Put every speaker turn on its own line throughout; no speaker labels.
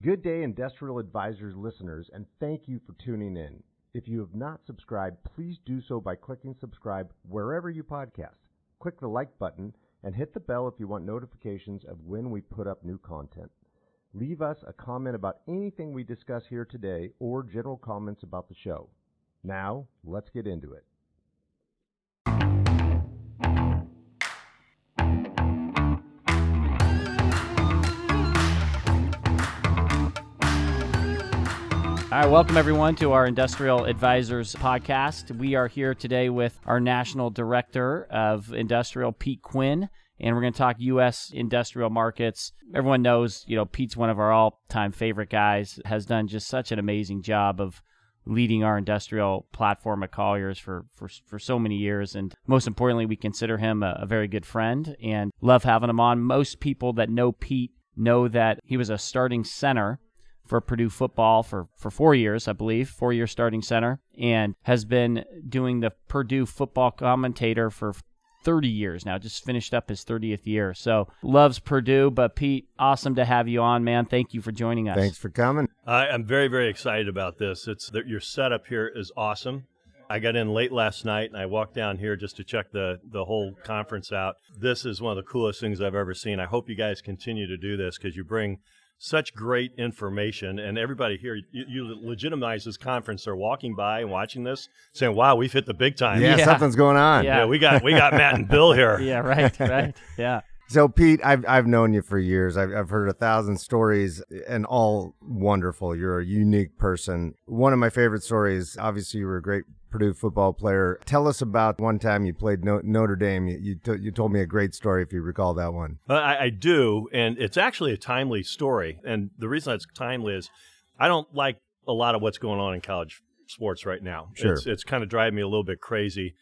Good day, Industrial Advisors listeners, and thank you for tuning in. If you have not subscribed, please do so by clicking subscribe wherever you podcast. Click the like button and hit the bell if you want notifications of when we put up new content. Leave us a comment about anything we discuss here today or general comments about the show. Now, let's get into it.
All right, welcome everyone to our Industrial Advisors podcast. We are here today with our National Director of Industrial, Pete Quinn, and we're going to talk U.S. industrial markets. Everyone knows, Pete's one of our all-time favorite guys, has done just such an amazing job of leading our industrial platform at Colliers for so many years. And most importantly, we consider him a very good friend and love having him on. Most people that know Pete know that he was a starting center for Purdue football for 4 years, I believe, 4-year starting center, and has been doing the Purdue football commentator for 30 years now, just finished up his 30th year. So loves Purdue, but Pete, awesome to have you on, man. Thank you for joining us.
Thanks for coming.
I'm very, very excited about this. Your setup here is awesome. I got in late last night, and I walked down here just to check the whole conference out. This is one of the coolest things I've ever seen. I hope you guys continue to do this because you bring such great information, and everybody here, you legitimize this conference. They're walking by and watching this, saying, "Wow, we've hit the big time."
Yeah, something's going on.
Yeah, we got Matt and Bill here.
Yeah, right. Yeah.
So, Pete, I've known you for years. I've heard 1,000 stories, and all wonderful. You're a unique person. One of my favorite stories, obviously, you were a great Purdue football player. Tell us about one time you played Notre Dame. You told me a great story, if you recall that one.
I do, and it's actually a timely story. And the reason it's timely is I don't like a lot of what's going on in college sports right now.
Sure.
It's kind of driving me a little bit crazy.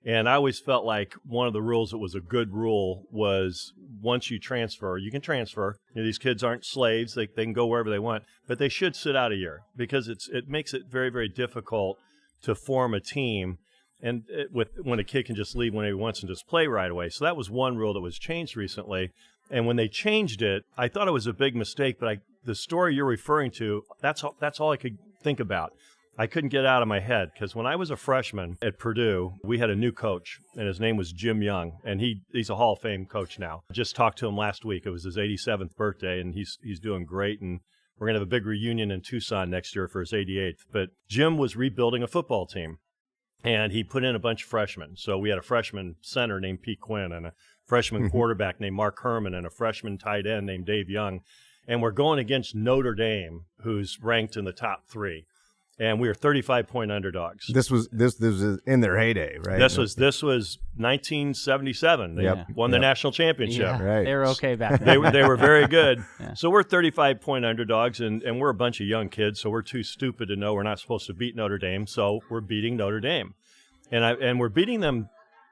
And I always felt like one of the rules that was a good rule was once you transfer, you can transfer. These kids aren't slaves. They can go wherever they want. But they should sit out a year because it makes it very, very difficult to form a team and when a kid can just leave when he wants and just play right away. So that was one rule that was changed recently. And when they changed it, I thought it was a big mistake. But the story you're referring to, that's all I could think about. I couldn't get out of my head because when I was a freshman at Purdue, we had a new coach, and his name was Jim Young, and he's a Hall of Fame coach now. I just talked to him last week. It was his 87th birthday, and he's doing great, and we're going to have a big reunion in Tucson next year for his 88th. But Jim was rebuilding a football team, and he put in a bunch of freshmen. So we had a freshman center named Pete Quinn and a freshman quarterback named Mark Herman and a freshman tight end named Dave Young, and we're going against Notre Dame, who's ranked in the top 3. And we were 35-point underdogs.
This was in their heyday, right?
This was 1977. They won the national championship.
Yeah,
right.
They were okay back then.
They were very good.
Yeah.
So we're 35-point underdogs, and we're a bunch of young kids, so we're too stupid to know we're not supposed to beat Notre Dame, so we're beating Notre Dame. And we're beating them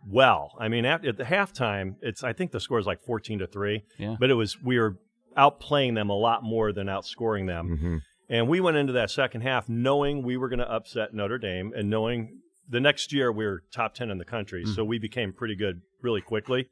well. I mean, at the halftime, I think the score is like 14-3, but we were outplaying them a lot more than outscoring them.
Mm-hmm.
And we went into that second half knowing we were going to upset Notre Dame and knowing the next year we were top 10 in the country. So we became pretty good really quickly.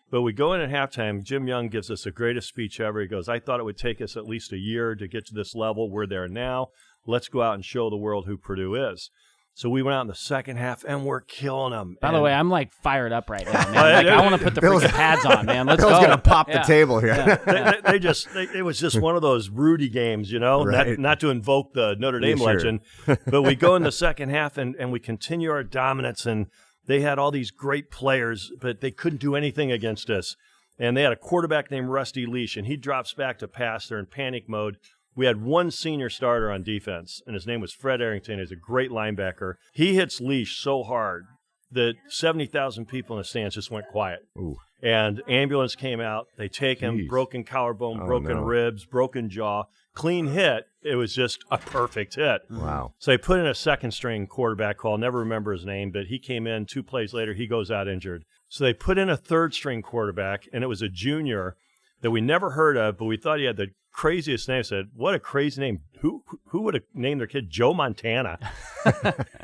But we go in at halftime. Jim Young gives us the greatest speech ever. He goes, "I thought it would take us at least a year to get to this level. We're there now. Let's go out and show the world who Purdue is." So we went out in the second half, and we're killing them.
By the way, I'm like fired up right now, man. I want to put the freaking pads on, man. Let's
Bill's
go.
going to pop the table here.
It was just one of those Rudy games,
Right.
not to invoke the Notre Dame legend. But we go in the second half, and we continue our dominance, and they had all these great players, but they couldn't do anything against us. And they had a quarterback named Rusty Leash, and he drops back to pass. They're in panic mode. We had one senior starter on defense, and his name was Fred Arrington. He's a great linebacker. He hits Leash so hard that 70,000 people in the stands just went quiet.
Ooh.
And ambulance came out. They take him, broken collarbone, broken ribs, broken jaw, clean hit. It was just a perfect hit.
Wow.
So they put in a second-string quarterback call. I'll never remember his name, but he came in 2 plays later. He goes out injured. So they put in a third-string quarterback, and it was a junior that we never heard of, but we thought he had the craziest name. I said, what a crazy name. Who would have named their kid Joe Montana?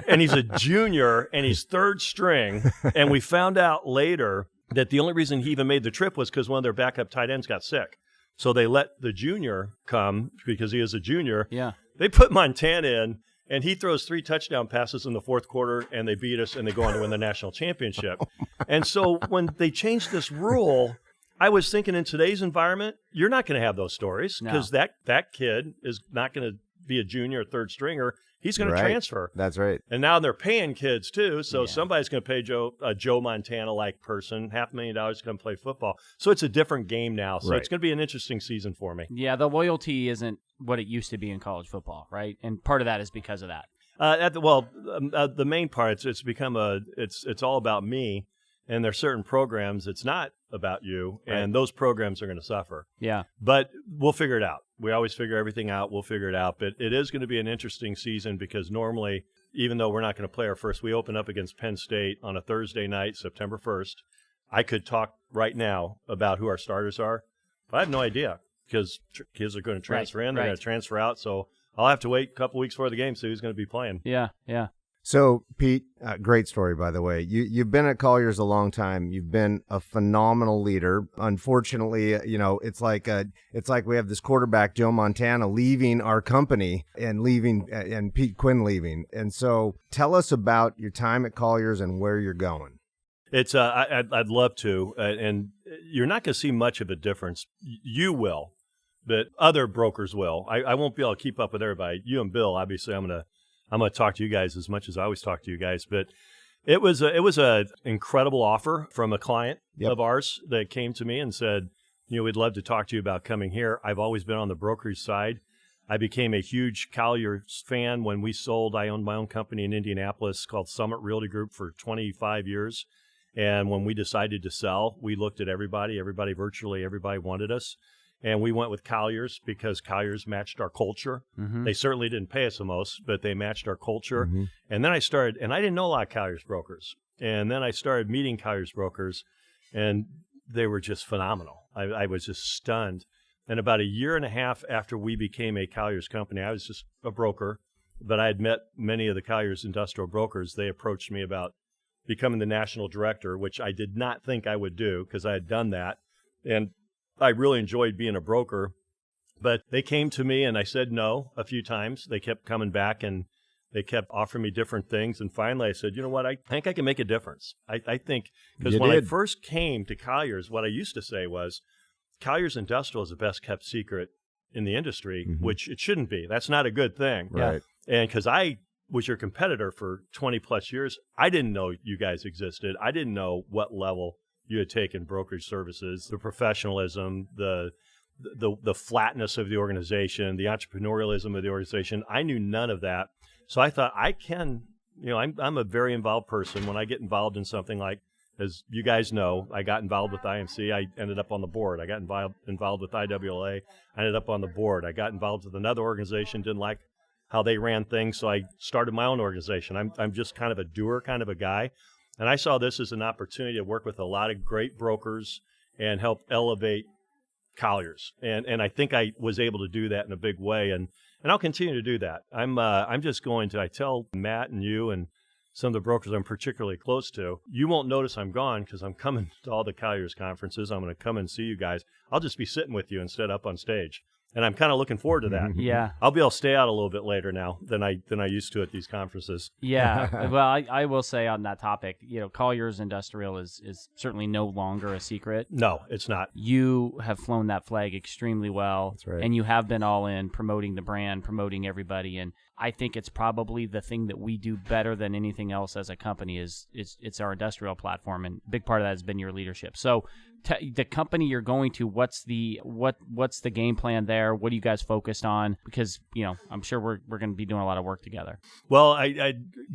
And he's a junior, and he's third string. And we found out later that the only reason he even made the trip was because one of their backup tight ends got sick. So they let the junior come because he is a junior.
Yeah.
They put Montana in, and he throws 3 touchdown passes in the fourth quarter, and they beat us, and they go on to win the national championship. And so when they changed this rule, I was thinking in today's environment, you're not going to have those stories because that kid is not going to be a junior or third stringer. He's going to transfer.
That's right.
And now they're paying kids too, so somebody's going to pay a Joe Montana-like person $500,000 to come play football. So it's a different game now. So it's going to be an interesting season for me.
Yeah, the loyalty isn't what it used to be in college football, right? And part of that is because of that.
The main part, it's become it's all about me, and there's certain programs it's not about you, and those programs are going to suffer.
Yeah.
But we'll figure it out. We always figure everything out. We'll figure it out. But it is going to be an interesting season because normally, even though we're not going to play our first, we open up against Penn State on a Thursday night, September 1st. I could talk right now about who our starters are, but I have no idea because kids are going to transfer in. They're going to transfer out. So I'll have to wait a couple weeks before the game to see who's going to be playing.
Yeah, yeah.
So, Pete, great story, by the way. You've been at Colliers a long time. You've been a phenomenal leader. Unfortunately, it's like we have this quarterback, Joe Montana, leaving our company and Pete Quinn leaving. And so tell us about your time at Colliers and where you're going.
It's I'd love to, and you're not going to see much of a difference. You will, but other brokers will. I won't be able to keep up with everybody. You and Bill, obviously, I'm going to talk to you guys as much as I always talk to you guys, but it was a incredible offer from a client of ours that came to me and said, we'd love to talk to you about coming here. I've always been on the brokerage side. I became a huge Colliers fan when we sold. I owned my own company in Indianapolis called Summit Realty Group for 25 years. And when we decided to sell, we looked at virtually everybody wanted us. And we went with Colliers because Colliers matched our culture. Mm-hmm. They certainly didn't pay us the most, but they matched our culture. Mm-hmm. And then I didn't know a lot of Colliers brokers. And then I started meeting Colliers brokers, and they were just phenomenal. I was just stunned. And about a year and a half after we became a Colliers company, I was just a broker, but I had met many of the Colliers industrial brokers. They approached me about becoming the national director, which I did not think I would do because I had done that. And I really enjoyed being a broker, but they came to me and I said no a few times. They kept coming back and they kept offering me different things. And finally I said, you know what, I think I can make a difference. I think, because when I first came to Colliers, what I used to say was, Colliers Industrial is the best kept secret in the industry, which it shouldn't be. That's not a good thing.
Right.
And because I was your competitor for 20 plus years, I didn't know you guys existed. I didn't know what level you had taken brokerage services, the professionalism, the flatness of the organization, the entrepreneurialism of the organization. I knew none of that. So I thought I'm a very involved person. When I get involved in something like, as you guys know, I got involved with IAMC. I ended up on the board. I got involved with IWLA. I ended up on the board. I got involved with another organization, didn't like how they ran things, so I started my own organization. I'm just kind of a doer kind of a guy. And I saw this as an opportunity to work with a lot of great brokers and help elevate Colliers. And I think I was able to do that in a big way. And I'll continue to do that. I'm just going to, I tell Matt and you and some of the brokers I'm particularly close to, you won't notice I'm gone because I'm coming to all the Colliers conferences. I'm going to come and see you guys. I'll just be sitting with you instead up on stage. And I'm kind of looking forward to that.
Yeah.
I'll be able to stay out a little bit later now than I used to at these conferences.
Yeah. Well, I will say on that topic, Colliers Industrial is certainly no longer a secret.
No, it's not.
You have flown that flag extremely well.
That's right.
And you have been all in promoting the brand, promoting everybody. And I think it's probably the thing that we do better than anything else as a company is it's our industrial platform. And a big part of that has been your leadership. So the company you're going to, what's the game plan there? What are you guys focused on? Because, I'm sure we're going to be doing a lot of work together.
Well,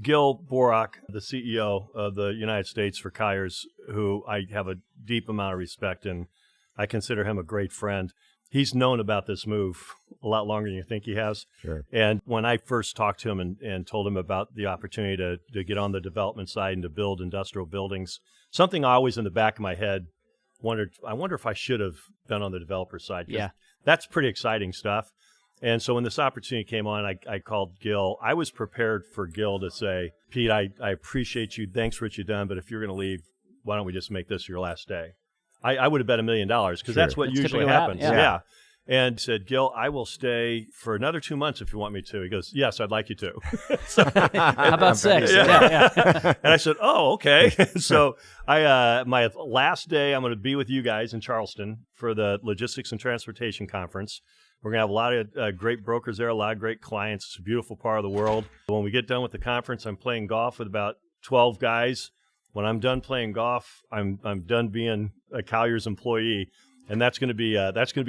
Gil Borak, the CEO of the United States for Colliers, who I have a deep amount of respect and I consider him a great friend. He's known about this move a lot longer than you think he has. Sure. And when I first talked to him and told him about the opportunity to get on the development side and to build industrial buildings, something always in the back of my head I wonder if I should have been on the developer side. Yeah. That's pretty exciting stuff. And so when this opportunity came on, I called Gil. I was prepared for Gil to say, Pete, I appreciate you. Thanks for what you've done. But if you're going to leave, why don't we just make this your last day? I would have bet $1 million because that's what usually happens. Yeah. And said, Gil, I will stay for another 2 months if you want me to. He goes, yes, I'd like you to. So,
how about 6?
Yeah. And I said, oh, okay. So my last day, I'm going to be with you guys in Charleston for the Logistics and Transportation Conference. We're going to have a lot of great brokers there, a lot of great clients. It's a beautiful part of the world. When we get done with the conference, I'm playing golf with about 12 guys. When I'm done playing golf, I'm done being a Colliers employee. And that's going to be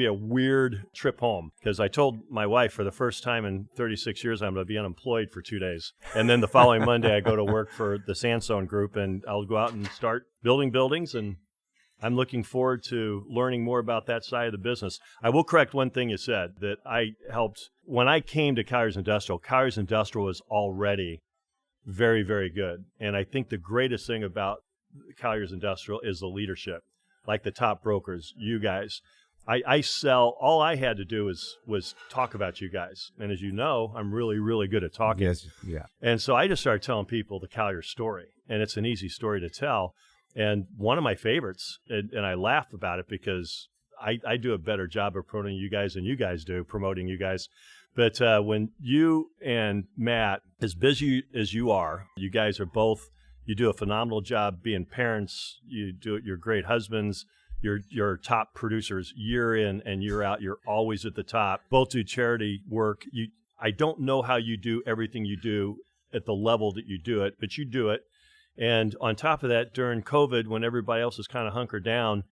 a weird trip home because I told my wife for the first time in 36 years I'm going to be unemployed for 2 days. And then the following Monday I go to work for the Sandstone Group and I'll go out and start building buildings. And I'm looking forward to learning more about that side of the business. I will correct one thing you said that I helped when I came to Colliers Industrial. Colliers Industrial was already very, very good. And I think the greatest thing about Colliers Industrial is the leadership. Like the top brokers, you guys. I sell, all I had to do was talk about you guys. And as you know, I'm really, really good at talking.
Yes, yeah.
And so I just started telling people the Colliers story. And it's an easy story to tell. And one of my favorites, and I laugh about it because I do a better job of promoting you guys than you guys do, promoting you guys. But when you and Matt, as busy as you are, you guys are both, you do a phenomenal job being parents. You're great husbands. You're top producers year in and year out. You're always at the top. Both do charity work. I don't know how you do everything you do at the level that you do it, but you do it. And on top of that, during COVID, when everybody else is kind of hunkered down,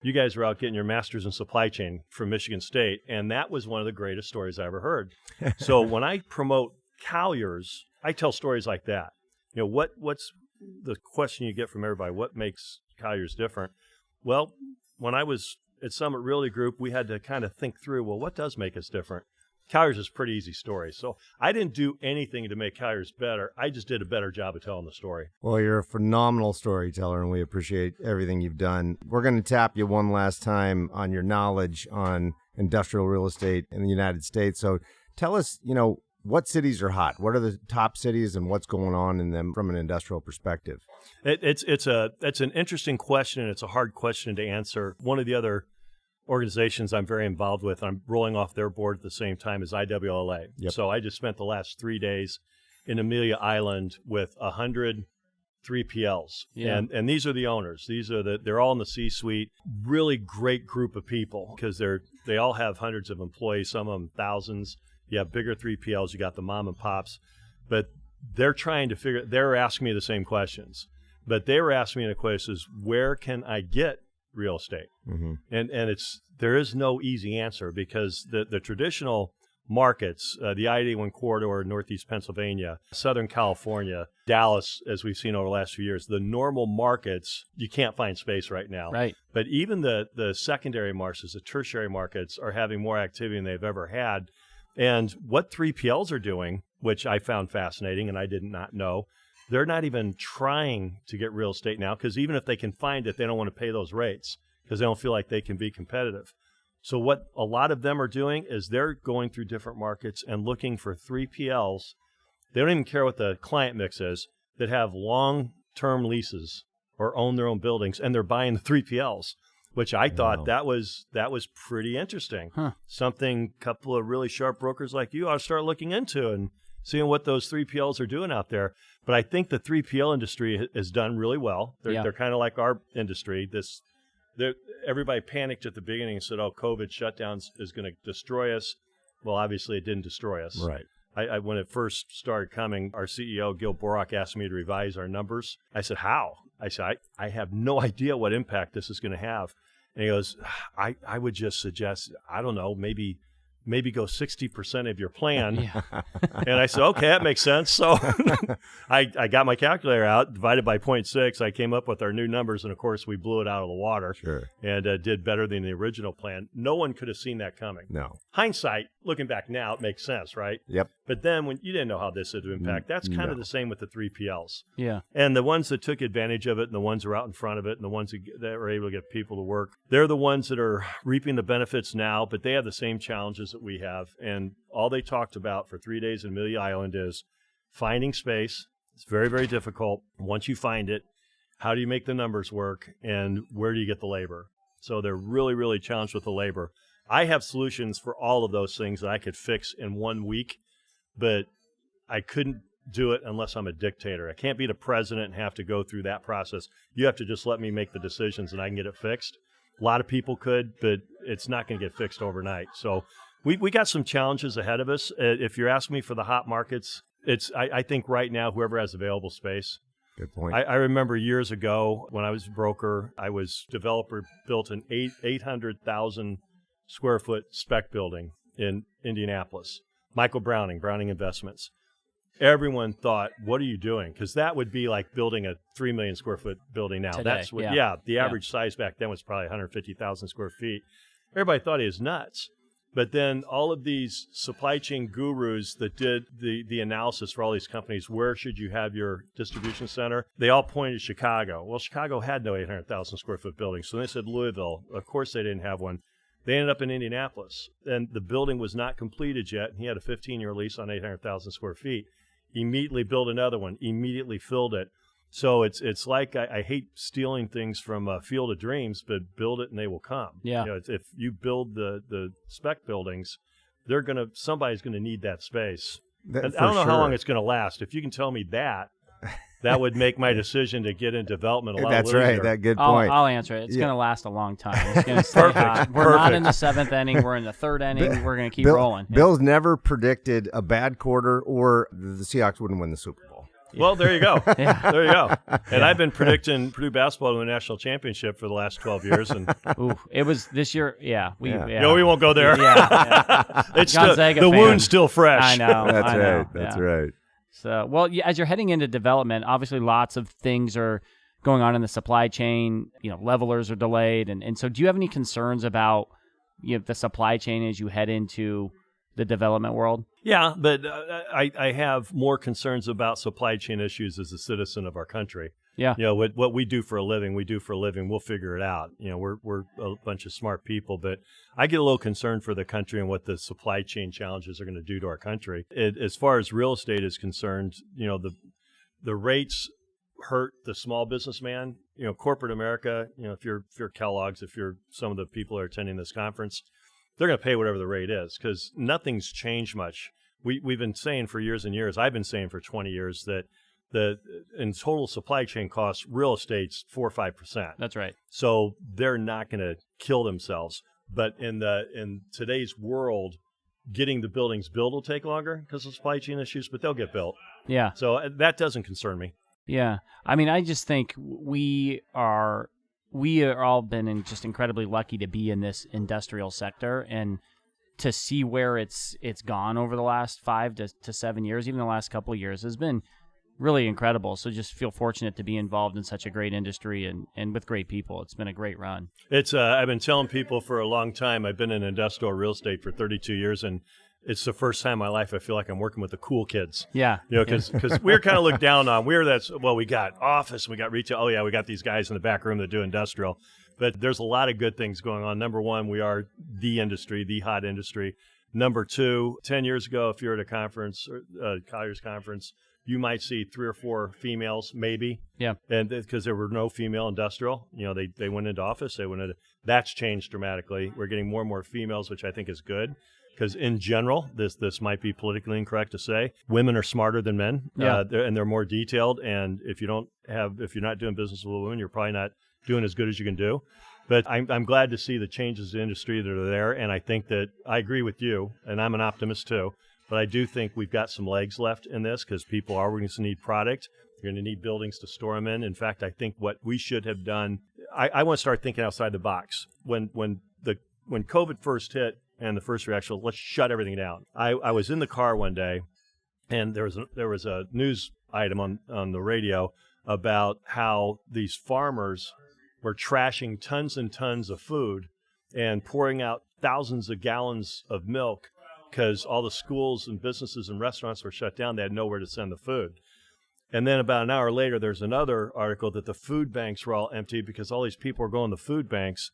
you guys were out getting your master's in supply chain from Michigan State. And that was one of the greatest stories I ever heard. So when I promote Colliers, I tell stories like that. You know, what's the question you get from everybody, what makes Colliers different? Well, when I was at Summit Realty Group, we had to kind of think through, well, what does make us different? Colliers is a pretty easy story. So I didn't do anything to make Colliers better. I just did a better job of telling the story.
Well, you're a phenomenal storyteller, and we appreciate everything you've done. We're going to tap you one last time on your knowledge on industrial real estate in the United States. So tell us, what cities are hot? What are the top cities and what's going on in them from an industrial perspective?
It's an interesting question, and it's a hard question to answer. One of the other organizations I'm very involved with, I'm rolling off their board at the same time as IWLA.
Yep.
So I just spent the last 3 days in Amelia Island with 100 3PLs.
Yeah.
And these are the owners. They're all in the C-suite. Really great group of people because they all have hundreds of employees, some of them thousands. You have bigger 3PLs, you got the mom and pops, but they're asking me the same questions, but they were asking me the questions, where can I get real estate? Mm-hmm. And there is no easy answer because the traditional markets, the I-81 corridor, Northeast Pennsylvania, Southern California, Dallas, as we've seen over the last few years, the normal markets, you can't find space right now.
Right.
But even the secondary markets, the tertiary markets are having more activity than they've ever had. And what 3PLs are doing, which I found fascinating and I did not know, they're not even trying to get real estate now because even if they can find it, they don't want to pay those rates because they don't feel like they can be competitive. So what a lot of them are doing is they're going through different markets and looking for 3PLs. They don't even care what the client mix is, that have long-term leases or own their own buildings, and they're buying the 3PLs. Which I thought that was pretty interesting.
Huh.
Something a couple of really sharp brokers like you ought to start looking into and seeing what those 3PLs are doing out there. But I think the 3PL industry has done really well. They're kind of like our industry. Everybody panicked at the beginning and said, "Oh, COVID shutdowns is going to destroy us." Well, obviously, it didn't destroy us.
Right.
When it first started coming, our CEO, Gil Borak, asked me to revise our numbers. I said, how? I said, I have no idea what impact this is going to have. And he goes, I would just suggest, I don't know, maybe go 60% of your plan.
Yeah.
And I said, okay, that makes sense. So I got my calculator out, divided by 0.6. I came up with our new numbers, and of course, we blew it out of the water.
Sure.
And did better than the original plan. No one could have seen that coming.
No.
Hindsight, looking back now, it makes sense, right?
Yep.
But then when you didn't know how this would impact, that's kind of the same with the 3PLs.
Yeah.
And the ones that took advantage of it and the ones that are out in front of it and the ones that were able to get people to work, they're the ones that are reaping the benefits now, but they have the same challenges that we have. And all they talked about for 3 days in Amelia Island is finding space. It's very, very difficult. Once you find it, how do you make the numbers work and where do you get the labor? So they're really, really challenged with the labor. I have solutions for all of those things that I could fix in 1 week, but I couldn't do it unless I'm a dictator. I can't be the president and have to go through that process. You have to just let me make the decisions and I can get it fixed. A lot of people could, but it's not going to get fixed overnight. So we got some challenges ahead of us. If you're asking me for the hot markets, I think right now whoever has available space.
Good point.
I remember years ago when I was a broker, I was developer, built an 800,000 square foot spec building in Indianapolis. Michael Browning Investments. Everyone thought, what are you doing? Because that would be like building a 3 million square foot building now.
Today,
That's what, the average size back then was probably 150,000 square feet. Everybody thought he was nuts. But then all of these supply chain gurus that did the analysis for all these companies, where should you have your distribution center? They all pointed to Chicago. Well, Chicago had no 800,000 square foot building. So they said Louisville. Of course they didn't have one. They ended up in Indianapolis. And the building was not completed yet. He had a 15-year lease on 800,000 square feet. Immediately built another one, immediately filled it. So it's like I hate stealing things from Field of Dreams, but build it and they will come.
Yeah.
If you build the spec buildings, somebody's gonna need that space. And I don't know how long it's gonna last. If you can tell me that would make my decision to get in development a lot
That's
easier.
right. That good point.
I'll answer it. It's going to last a long time. It's going to stay hot. We're not in the 7th inning. We're in the 3rd inning. We're going to keep rolling.
Bill's never predicted a bad quarter or the Seahawks wouldn't win the Super Bowl.
Well, there you go. There you go. And I've been predicting Purdue basketball to the national championship for the last 12 years. And
ooh, it was this year. Yeah.
No, we won't go there. It's
Gonzaga
the
fan.
wound's still fresh.
I know.
That's
I know.
right. That's right.
So, well, as you're heading into development, obviously lots of things are going on in the supply chain. Levelers are delayed. And so do you have any concerns about the supply chain as you head into the development world?
Yeah, but I have more concerns about supply chain issues as a citizen of our country.
Yeah.
What we do for a living, We'll figure it out. We're a bunch of smart people, but I get a little concerned for the country and what the supply chain challenges are going to do to our country. As far as real estate is concerned, the rates hurt the small businessman. Corporate America, if you're Kellogg's, if you're some of the people who are attending this conference, they're going to pay whatever the rate is because nothing's changed much. We've been saying for years and years, I've been saying for 20 years that in total supply chain costs, real estate's 4 or 5%.
That's right.
So they're not going to kill themselves. But in today's world, getting the buildings built will take longer because of supply chain issues, but they'll get built.
Yeah.
So that doesn't concern me.
Yeah. I mean, I just think we are all been just incredibly lucky to be in this industrial sector and to see where it's gone over the last 5 to 7 years, even the last couple of years, has been really incredible. So just feel fortunate to be involved in such a great industry and with great people. It's been a great run.
It's I've been telling people for a long time, I've been in industrial real estate for 32 years, and it's the first time in my life I feel like I'm working with the cool kids.
Yeah.
Because we're kind of looked down on. We got office, we got retail. Oh, yeah, we got these guys in the back room that do industrial. But there's a lot of good things going on. Number one, we are the industry, the hot industry. Number two, 10 years ago, if you're at a conference, Colliers conference, you might see 3 or 4 females, maybe.
Yeah. And
because there were no female industrial, they went into office. That's changed dramatically. We're getting more and more females, which I think is good. Because in general, this might be politically incorrect to say, women are smarter than men, and they're more detailed. And if you're not doing business with women, you're probably not doing as good as you can do. But I'm glad to see the changes in the industry that are there, and I think that I agree with you, and I'm an optimist too. But I do think we've got some legs left in this because people are going to need product. You're going to need buildings to store them in. In fact, I think what we should have done, I want to start thinking outside the box. When COVID first hit, and the first reaction, let's shut everything down. I was in the car one day, and there was a news item on the radio about how these farmers were trashing tons and tons of food and pouring out thousands of gallons of milk because all the schools and businesses and restaurants were shut down. They had nowhere to send the food. And then about an hour later, there's another article that the food banks were all empty because all these people were going to food banks.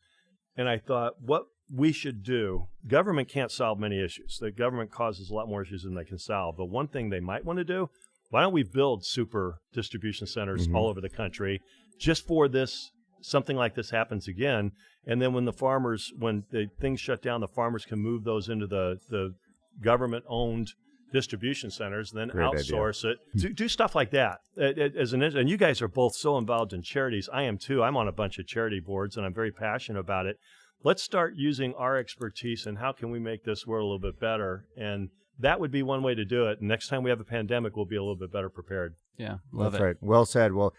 And I thought, what we should do, government can't solve many issues. The government causes a lot more issues than they can solve. But one thing they might want to do, why don't we build super distribution centers all over the country just for this, something like this happens again, And then when the things shut down, the farmers can move those into the government-owned distribution centers, then
Great
outsource it. Do stuff like that. And you guys are both so involved in charities. I am too. I'm on a bunch of charity boards, and I'm very passionate about it. Let's start using our expertise and how can we make this world a little bit better. And that would be one way to do it. Next time we have a pandemic, we'll be a little bit better prepared.
Yeah, love
That's
it.
right. Well said. Well,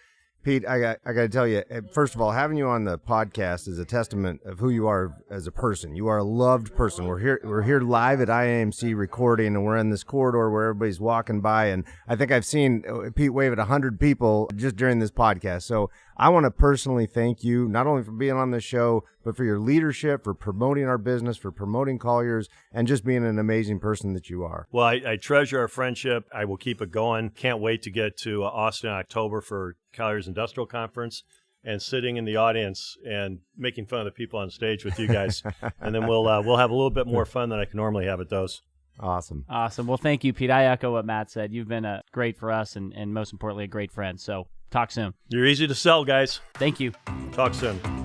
Pete, I got to tell you, first of all, having you on the podcast is a testament of who you are as a person. You are a loved person. We're here live at IAMC recording, and we're in this corridor where everybody's walking by. And I think I've seen Pete wave at 100 people just during this podcast. So I want to personally thank you, not only for being on the show, but for your leadership, for promoting our business, for promoting Colliers, and just being an amazing person that you are.
Well, I treasure our friendship. I will keep it going. Can't wait to get to Austin in October for Colliers Industrial Conference and sitting in the audience and making fun of the people on stage with you guys. And then we'll have a little bit more fun than I can normally have at those.
Awesome.
Well, thank you, Pete. I echo what Matt said. You've been great for us and most importantly, a great friend. So talk soon.
You're easy to sell, guys.
Thank you.
Talk soon.